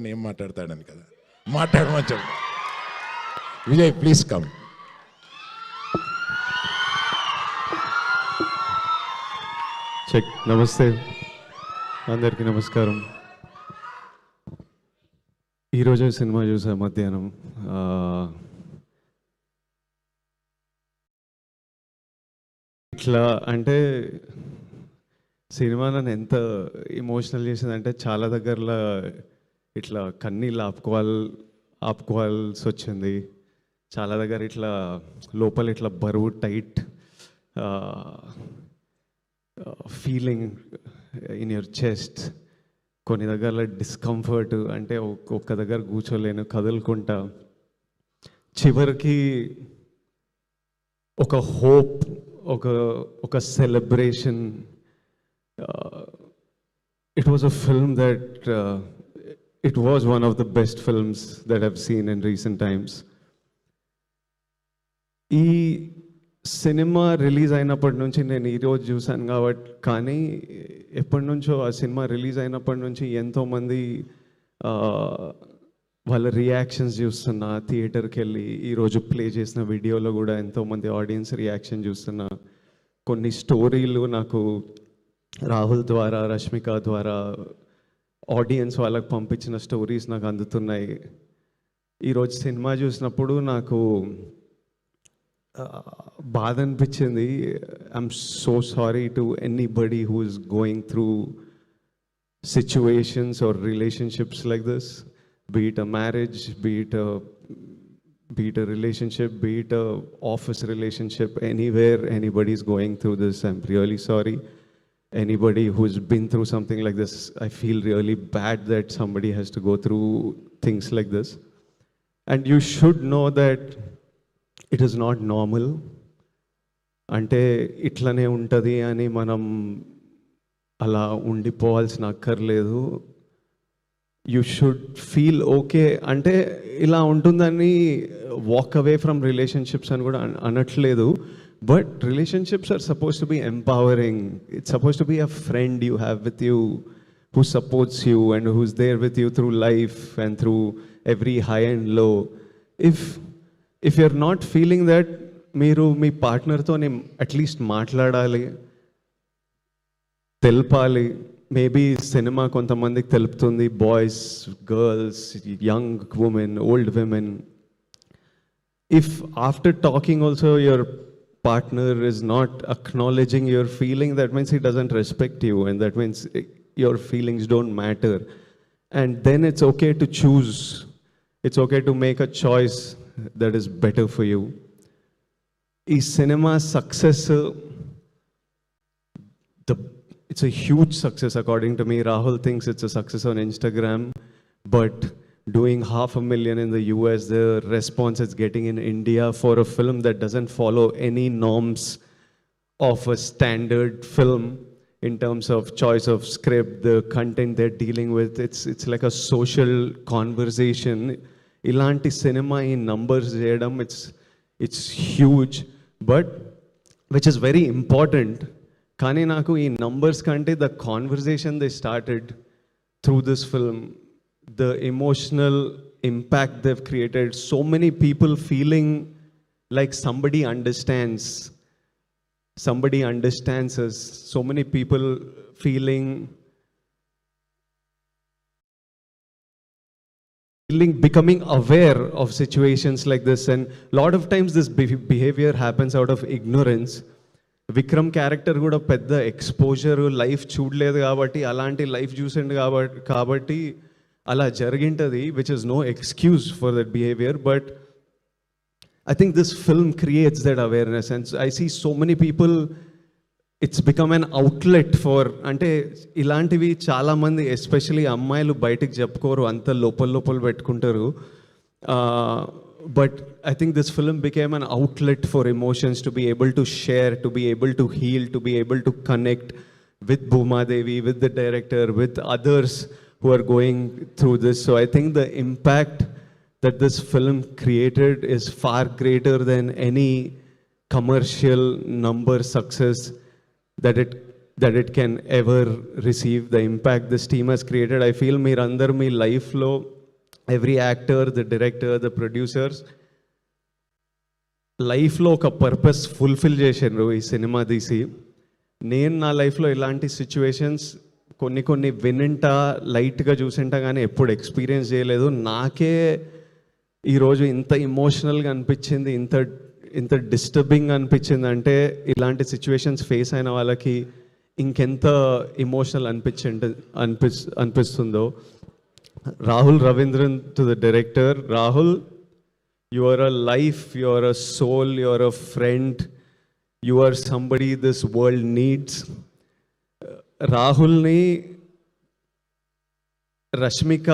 అనుకున్నాను ఏం మాట్లాడతాడని కదా. మాట్లాడమని చెప్పు. Vijay please come. చెక్. నమస్తే అందరికీ, నమస్కారం. ఈరోజే సినిమా చూసా మధ్యాహ్నం. ఇట్లా అంటే సినిమా నన్ను ఎంత ఎమోషనల్ చేసిందంటే చాలా దగ్గరలో ఇట్లా కన్నీళ్ళు ఆపుకోవాల్సి వచ్చింది. చాలా దగ్గర ఇట్లా లోపల ఇట్లా బరువు tight feeling in your chest. కొన్ని దగ్గర డిస్కంఫర్ట్, అంటే ఒక్క దగ్గర కూర్చోలేను, కదులుకుంటా. చివరికి ఒక హోప్, ఒక celebration. It was a film that it was one of the best films that I've seen in recent times. ఈ సినిమా రిలీజ్ అయినప్పటి నుంచి నేను ఈరోజు చూశాను కాబట్టి, కానీ ఎప్పటి నుంచో ఆ సినిమా రిలీజ్ అయినప్పటి నుంచి ఎంతోమంది వాళ్ళ రియాక్షన్స్ చూస్తున్నా. థియేటర్కి వెళ్ళి ఈరోజు ప్లే చేసిన వీడియోలో కూడా ఎంతోమంది ఆడియన్స్ రియాక్షన్ చూస్తున్నా. కొన్ని స్టోరీలు నాకు రాహుల్ ద్వారా, రష్మిక ద్వారా, ఆడియన్స్ వాళ్ళకి పంపించిన స్టోరీస్ నాకు అందుతున్నాయి. ఈరోజు సినిమా చూసినప్పుడు నాకు బాధ అనిపించింది. I'm so sorry to anybody who is going through situations or relationships like this, be it a marriage, be it a relationship, be it a office relationship, anywhere anybody is going through this, I'm really sorry. Anybody who's been through something like this, I feel really bad that somebody has to go through things like this. And you should know that it is not normal. అంటే ఇట్లనే ఉంటుంది అని మనం అలా ఉండిపోవాల్సిన అక్కర్లేదు. You should feel okay. అంటే ఇలా ఉంటుందని వాక్ అవే ఫ్రమ్ రిలేషన్షిప్స్ అని కూడా అనట్లేదు. But relationships are supposed to be empowering. It's supposed to be a friend you have with you who supports you and who's there with you through life and through every high and low. If you're not feeling that, మీరు మీ పార్ట్నర్తో at least మాట్లాడాలి, తెలపాలి. Maybe cinema కొంతమందికి తెలుపుతుంది, boys, girls, young women, old women. If after talking also your partner is not acknowledging your feeling, that means he doesn't respect you, and that means your feelings don't matter. And then it's okay to choose. It's okay to make a choice that is better for you. Is cinema success? It's a huge success according to me. Rahul thinks it's a success on Instagram, but doing 500,000 in the US, the response it's getting in India for a film that doesn't follow any norms of a standard film in terms of choice of script, the content they're dealing with. It's like a social conversation. Ilanti cinema in numbers cheyadam, it's huge, but which is very important. Kani naku ee numbers kante the conversation they started through this film, the emotional impact they've created, so many people feeling like somebody understands us, so many people becoming aware of situations like this. And a lot of times this behavior happens out of ignorance. Vikram character కూడా పెద్ద exposure life చూడలేదు కాబట్టి, అలాంటి life చూసిండు కాబట్టి అలా జరిగింటది, which is no excuse for that behavior. But I think this film creates that awareness, and I see so many people, it's become an outlet for, అంటే ఇలాంటివి చాలామంది ఎస్పెషలీ అమ్మాయిలు బయటికి చెప్పుకోరు, అంత లోపల పెట్టుకుంటారు. But I think this film became an outlet for emotions, to be able to share, to be able to heal, to be able to connect with Bhuma Devi, with the director, with others who are going through this. So I think the impact that this film created is far greater than any commercial number success that it can ever receive. The impact this team has created, I feel, meerandaru mee life lo every actor, the director, the producers, లైఫ్లో ఒక purpose fulfil చేసిండ్రు ఈ cinema తీసి. నేను నా లైఫ్లో ఇలాంటి situations కొన్ని వినింటా లైట్గా చూసింటా కానీ ఎప్పుడు ఎక్స్పీరియన్స్ చేయలేదు. నాకే ఈరోజు ఇంత ఇమోషనల్గా అనిపించింది, ఇంత డిస్టర్బింగ్ అనిపించింది అంటే ఇలాంటి సిచ్యువేషన్స్ ఫేస్ అయిన వాళ్ళకి ఇంకెంత ఇమోషనల్ అనిపిస్తుందో. Rahul Ravindran to the director. Rahul, you are a life, you are a soul, you are a friend, you are somebody this world needs. రాహుల్ని రష్మిక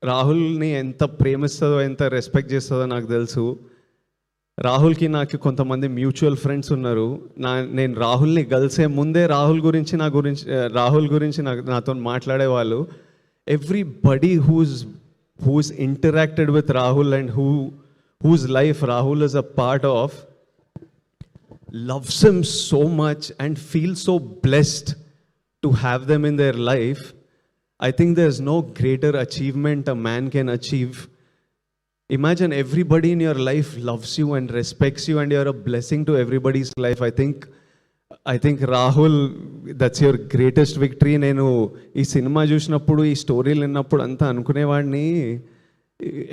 రాహుల్ని ఎంత ప్రేమిస్తుందో, ఎంత రెస్పెక్ట్ చేస్తుందో నాకు తెలుసు. రాహుల్కి నాకు కొంతమంది మ్యూచువల్ ఫ్రెండ్స్ ఉన్నారు. నేను రాహుల్ని కలిసే ముందే రాహుల్ గురించి నాతో మాట్లాడేవాళ్ళు. Everybody who's interacted with Rahul and whose life Rahul is a part of loves him so much and feels so blessed to have them in their life. I think there's no greater achievement a man can achieve. Imagine everybody in your life loves you and respects you and you're a blessing to everybody's life. I think Rahul, that's your greatest victory. నేను ఈ cinema చూసినప్పుడు, ఈ స్టోరీలు విన్నప్పుడు అంతా అనుకునేవాడిని,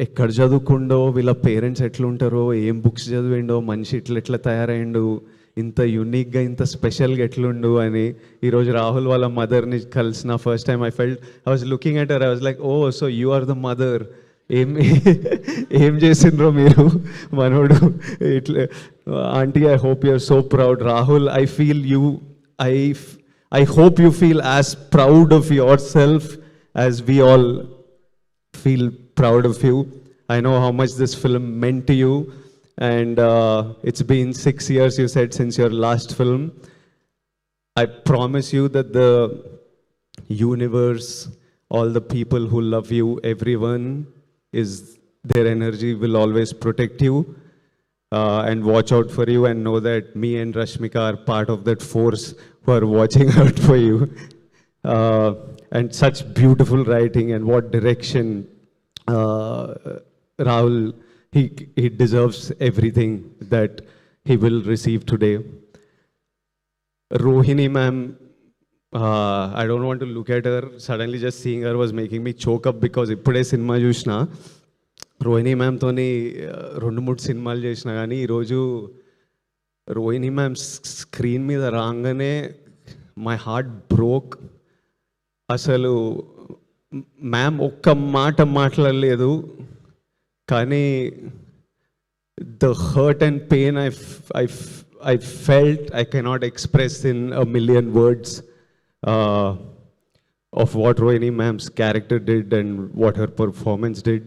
ఎక్కడ చదువుకుండో, వీళ్ళ పేరెంట్స్ ఎట్లుంటారో, ఏం బుక్స్ చదివిండో, మనిషి ఎట్లా తయారైండు, ఇంత యూనిక్గా ఇంత స్పెషల్గా ఎట్లుండు అని. ఈరోజు రాహుల్ వాళ్ళ మదర్ని కలిసిన first time I was looking at her, I was like, oh so you are the mother. ఏం చేసిండ్రో మీరు మనోడు ఇట్లా. Aunty, I hope you are so proud. Rahul, I feel you, I hope you feel as proud of yourself as we all feel proud of you. I know how much this film meant to you, and it's been 6 years, you said, since your last film. I promise you that the universe, all the people who love you, everyone their energy will always protect you and watch out for you, and know that me and Rashmika are part of that force who are watching out for you. And such beautiful writing, and what direction. Rahul, he deserves everything that he will receive today. Rohini ma'am, I don't want to look at her. Suddenly just seeing her was making me choke up, because ఇప్పుడే cinema చూసిన. రోహిణి మ్యామ్తోని 2-3 సినిమాలు చేసిన, కానీ ఈరోజు Rohini ma'am screen మీద రాగానే my heart broke. అసలు ma'am ఒక్క మాట మాట్లాడలేదు, కానీ the hurt and pain I felt I cannot express in a million words of what Rohini ma'am's character did and what her performance did.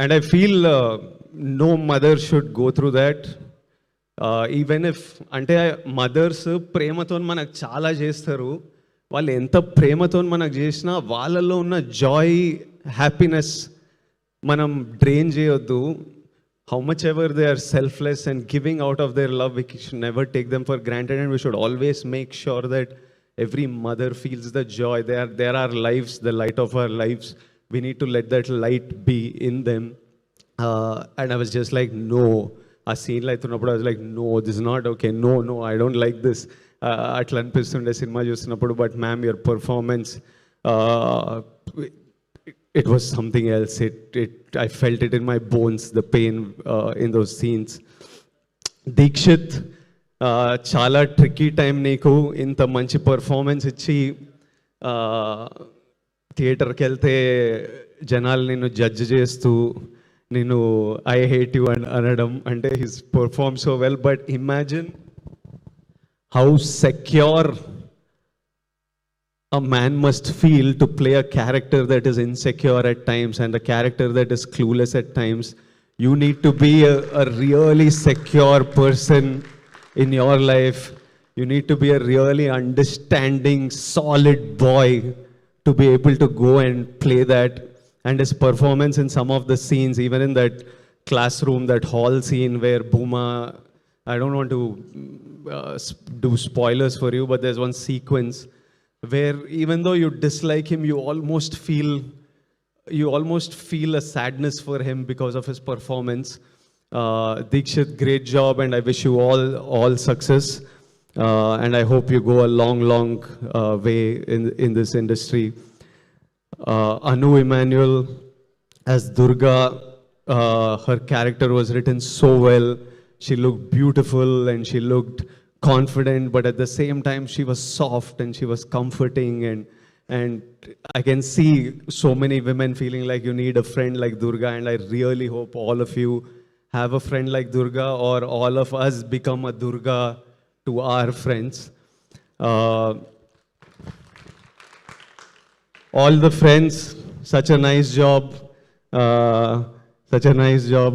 And I feel no mother should go through that. Even if, అంటే mothers ప్రేమతో మనకు చాలా చేస్తారు. వాళ్ళు ఎంత ప్రేమతో మనకు చేసినా వాళ్ళల్లో ఉన్న జాయ్, హ్యాపీనెస్ మనం డ్రైన్ చేయొద్దు. How much ever they are selfless and giving out of their love, we should never take them for granted, and we should always make sure that every mother feels the joy. They are our lives, the light of our lives. We need to let that light be in them. And I was just like, no. ఆ సీన్లో అవుతున్నప్పుడు I was like, no, this is not okay, no, I don't like this. అట్లా అనిపిస్తుండే cinema చూస్తున్నప్పుడు. But ma'am, your performance, it was something else. I felt it in my bones, the pain in those scenes. Dikshit, చాలా tricky time నీకు. ఇంత మంచి performance ఇచ్చి థియేటర్కి వెళ్తే జనాలు నిన్ను జడ్జ్ చేస్తూ నేను ఐ హేట్ యూ అని అనడం, అంటే his perform so well. But imagine how secure a man must feel to play a character that is insecure at times and a character that is clueless at times. You need to be a really secure person in your life. You need to be a really understanding, solid boy to be able to go and play that. And his performance in some of the scenes, even in that classroom, that hall scene where Bhuma, I don't want to do spoilers for you, but there's one sequence where even though you dislike him, you almost feel a sadness for him because of his performance. Dikshit, great job, and I wish you all success. And I hope you go a long way in this industry. Anu Emmanuel as Durga, her character was written so well. She looked beautiful and she looked confident, but at the same time she was soft and she was comforting, and I can see so many women feeling like you need a friend like Durga, and I really hope all of you have a friend like Durga, or all of us become a Durga to our friends. All the friends, such a nice job. Such a nice job.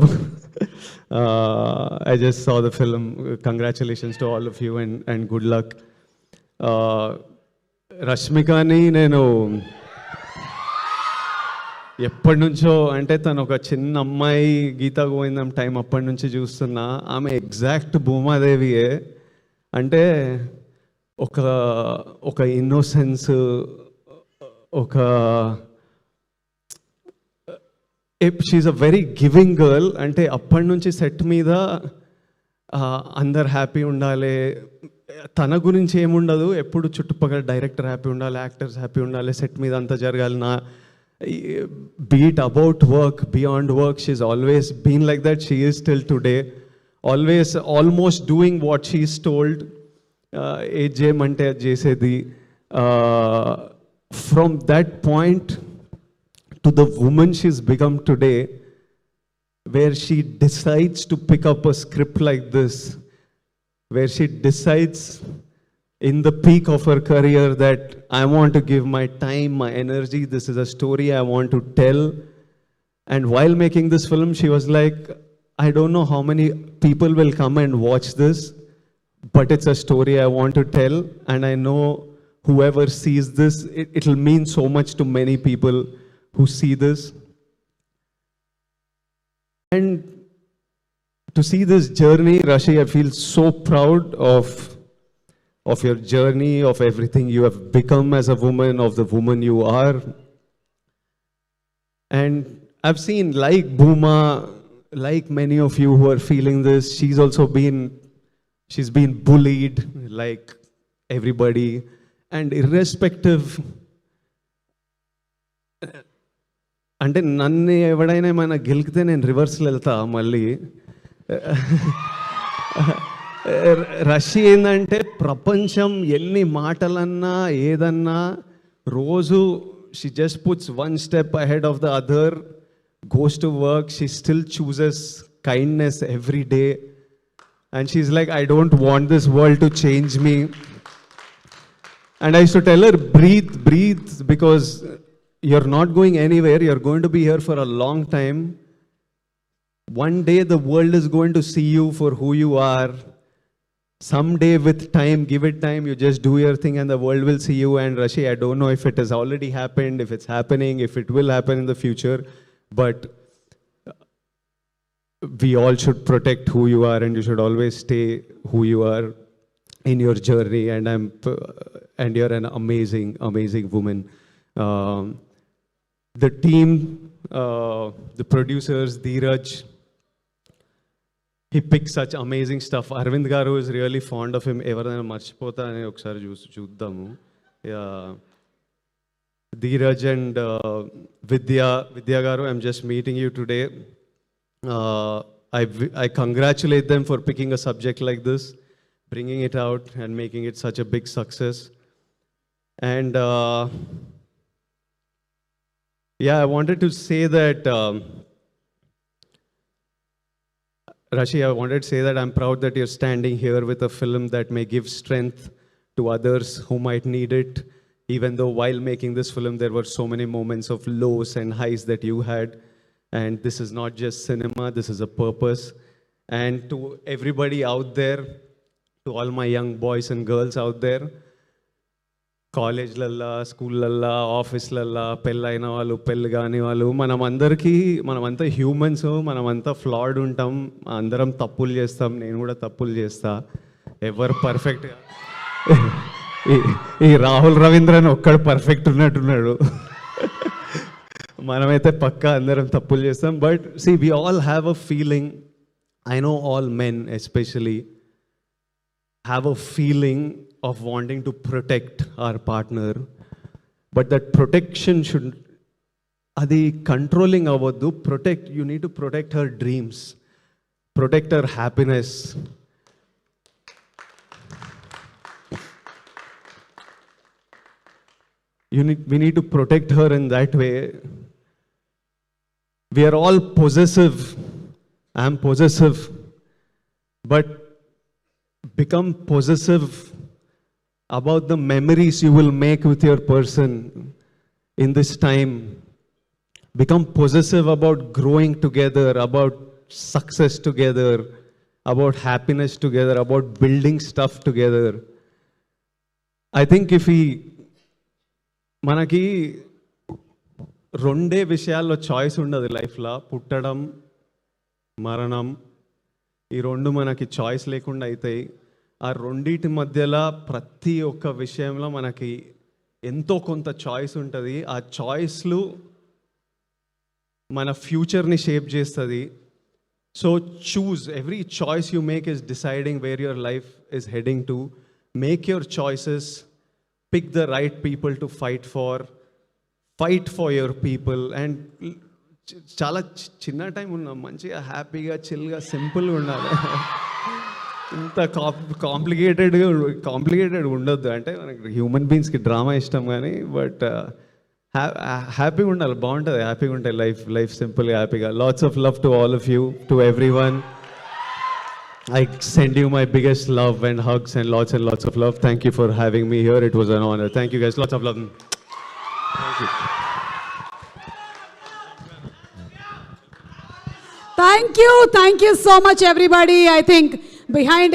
I just saw the film. Congratulations to all of you, and good luck. రష్మికని నేను ఎప్పటి నుంచో, అంటే తను ఒక చిన్న అమ్మాయి, గీతా గోవిందం time అప్పటి నుంచి చూస్తున్నా. ఆమె ఎగ్జాక్ట్ భూమాదేవియే. అంటే ఒక ఇన్నోసెన్స్, ఒక she a very giving girl. అంటే అప్పటి నుంచి సెట్ మీద అందరు హ్యాపీ ఉండాలి, తన గురించి ఏముండదు, ఎప్పుడు చుట్టుపక్కల డైరెక్టర్ హ్యాపీ ఉండాలి, యాక్టర్స్ హ్యాపీ ఉండాలి, సెట్ మీద అంతా జరగాలి. Be it about work, beyond work, she's always been like that. She is still today always almost doing what she is told. ఏది చేయమంటే అది చేసేది. From that point to the woman she's become today, where she decides to pick up a script like this, where she decides in the peak of her career that I want to give my time, my energy, this is a story I want to tell. And while making this film, she was like, I don't know how many people will come and watch this, but it's a story I want to tell, and I know whoever sees this, it'll mean so much to many people who see this. And to see this journey, Rashi, I feel so proud of your journey, of everything you have become as a woman, of the woman you are. And I've seen, like Bhuma, like many of you who are feeling this, she's been bullied like everybody. And irrespective, అంటే నన్ను ఎవడైనా ఏమైనా గెలికితే నేను రివర్స్లో వెళ్తా మళ్ళీ. రష్య ఏంటంటే ప్రపంచం ఎన్ని మాటలన్నా ఏదన్నా రోజు she just puts one step ahead of the other, goes to work, she still chooses kindness every day, and she's like, I don't want this world to change me. And I used to tell her, breathe, because you're not going anywhere. You're going to be here for a long time. One day the world is going to see you for who you are. Someday, with time, give it time, you just do your thing and the world will see you. And Rashi, I don't know if it has already happened, if it's happening, if it will happen in the future, but we all should protect who you are, and you should always stay who you are in your journey. And you're an amazing woman. The team, the producers, Dheeraj, he picks such amazing stuff. Arvind Garu is really fond of him. Everything marchipota ane okkari chudamu. Dheeraj and Vidya Garu, I'm just meeting you today. I congratulate them for picking a subject like this, bringing it out and making it such a big success. And I wanted to say that, Rashi, I wanted to say that I'm proud that you're standing here with a film that may give strength to others who might need it. Even though while making this film, there were so many moments of lows and highs that you had. And this is not just cinema, this is a purpose. And to everybody out there, to all my young boys and girls out there, కాలేజ్లల్లా, స్కూళ్ళల్లా, ఆఫీస్లల్లా, పెళ్ళైన వాళ్ళు, పెళ్ళి కాని వాళ్ళు, మనమంతా humans, మనమంతా ఫ్లాడ్ ఉంటాం, అందరం తప్పులు చేస్తాం, నేను కూడా తప్పులు చేస్తా. ఎవరు పర్ఫెక్ట్గా ఈ రాహుల్ రవీంద్రన్ ఒక్కడు పర్ఫెక్ట్ ఉన్నట్టున్నాడు. మనమైతే పక్కా అందరం తప్పులు చేస్తాం. But see we all have a feeling, I know all men especially have a feeling of wanting to protect our partner. But that protection should, అది కంట్రోలింగ్ అవ్వద్దు. You need to protect her dreams, protect her happiness. We need to protect her in that way. We are all possessive. I am possessive. But become possessive about the memories you will make with your person in this time. Become possessive about growing together, about success together, about happiness together, about building stuff together. I think if we మనకి రెండే విషయాల్లో choice ఉండదు లైఫ్లో, పుట్టడం, మరణం. ఈ రెండు మనకి చాయిస్ లేకుండా అవుతాయి. ఆ రెండింటి మధ్యలో ప్రతి ఒక్క విషయంలో మనకి ఎంతో కొంత చాయిస్ ఉంటుంది. ఆ చాయిస్లు మన ఫ్యూచర్ని షేప్ చేస్తుంది. So choose, every choice you make is deciding where your life is heading to. Make your choices, pick the right people to fight for your people. And చాలా చిన్న టైం ఉన్నాం, మంచిగా హ్యాపీగా చిల్గా సింపుల్గా ఉండాలి. ఇంత కాంప్లికేటెడ్ ఉండొద్దు. అంటే మనకి హ్యూమన్ బీయింగ్స్కి డ్రామా ఇష్టం కానీ, బట్ హ్యాపీగా ఉండాలి, బాగుంటుంది, హ్యాపీగా ఉంటుంది లైఫ్ సింపుల్గా హ్యాపీగా. Lots of love to all of you, to every one. I send you my biggest love and hugs and lots of love. Thank you for having me here. It was an honor. Thank you guys. Lots of love. Thank you. Thank you so much everybody. I think behind